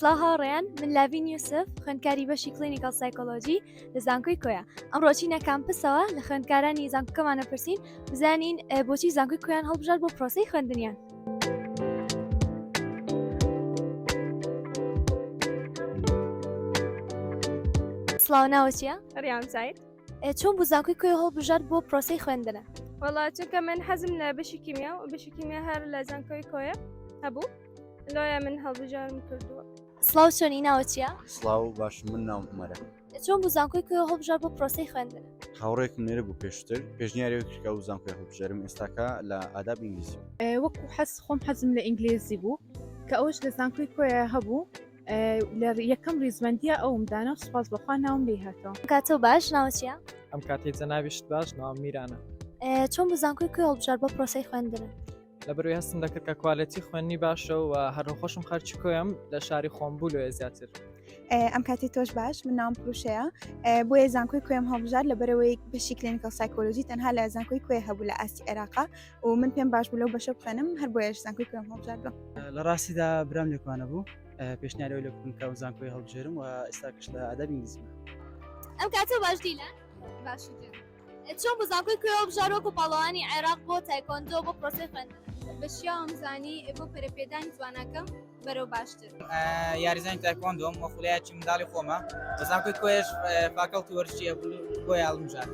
سڵاو هاوڕێیان من لاڤین یوسف خوێندکاری بەشی کلینیکال سایکۆلۆجی لە زانکۆی کۆیە ئەمڕۆ چینە کامپسەوە لە خوێندکارانی زانکۆکەمانە پرسین بزانین بۆچی زانکۆی کۆیان هەڵبژار بۆ پرۆسەی خوێندنیان. سڵاو ناوە چییە؟ ریان سعید. چۆن بوو زانکۆی کۆی هەڵبژار بۆ پرۆسەی خوێندنە؟ والله چونکە من حەزم لە بەشی کیمیا و بەشی کیمیا هەر لە زانکۆی کۆیە هەبوو لۆیە من هەڵبژارم کردووە. سڵاو چۆنی ناوە چییە؟ سڵاو باش من ناوم عومەرە. چۆن بوو زانکۆی کۆی هەڵبژار بۆ پرۆسەی خوێندنە؟ هاوڕێکم لێرە بوو پێشتر پێشنیارێکی کرد و زانکۆی هەڵبژێرم ئێستاکە لە ئاداب ئینگلیزی. وەکو خۆم حەزم لە ئینگلیزی بوو کە ئەوش لە زانکۆی کۆیە هەبوو لە یەکەم ریزمەندیە ئەومدانە و سوپاس بەخوا ناوم لێ هاتەوە. کاتۆ باش ناوە چییە؟ ئەم کاتێ جەناویشت باش ناوم میرانە. چۆن بوو زانکۆی کۆی هەڵبژار بۆ پرۆسەی خوێندنە؟ لەبەرەوەی هەستم دەکرد کە کوالەتی خوێندنی باشە و هەروخۆشم خەرچی کۆیم لە شاری خۆم بوو لێ زیاتر. ئەم کاتی تۆش باش من ناوم پروشەیە بۆیە زانکۆی کۆیم هەڵبژار لەبەرەوەی بەشی کلینیکال سایکۆلۆجی تەنها لە زانکۆی کۆی هەبوو لە ئاستی عێراقا و من پێم باش بوو لەو بەشە بخوێنم هەر بۆیەش زانکۆی کۆیم هەڵبژار بووم. لە ڕاستیدا برام لێکوانە بوو پێشنیارەوەی لە بکە و زانکۆی هەڵبژێرم و ئێستاکەش لە ئاداب ئینگلیزی. ئەم کاتۆ باش دیلە؟ باشی چۆن بوو زانکۆی کۆی هەڵبژار وەکو پاڵەوانی عێراق بۆ تایکۆندۆ بۆ پرۆسەی خوێندنە؟ بەشیاوم زانی بۆ پەرەپێدانی جوانەکەم بەرەو باشتر. یاریزانی تایکۆندۆم وە خولایەکی منداڵی خۆمە بە زانکۆی کۆیش فاکەڵتی وەرزشیە بۆ هەڵبژار.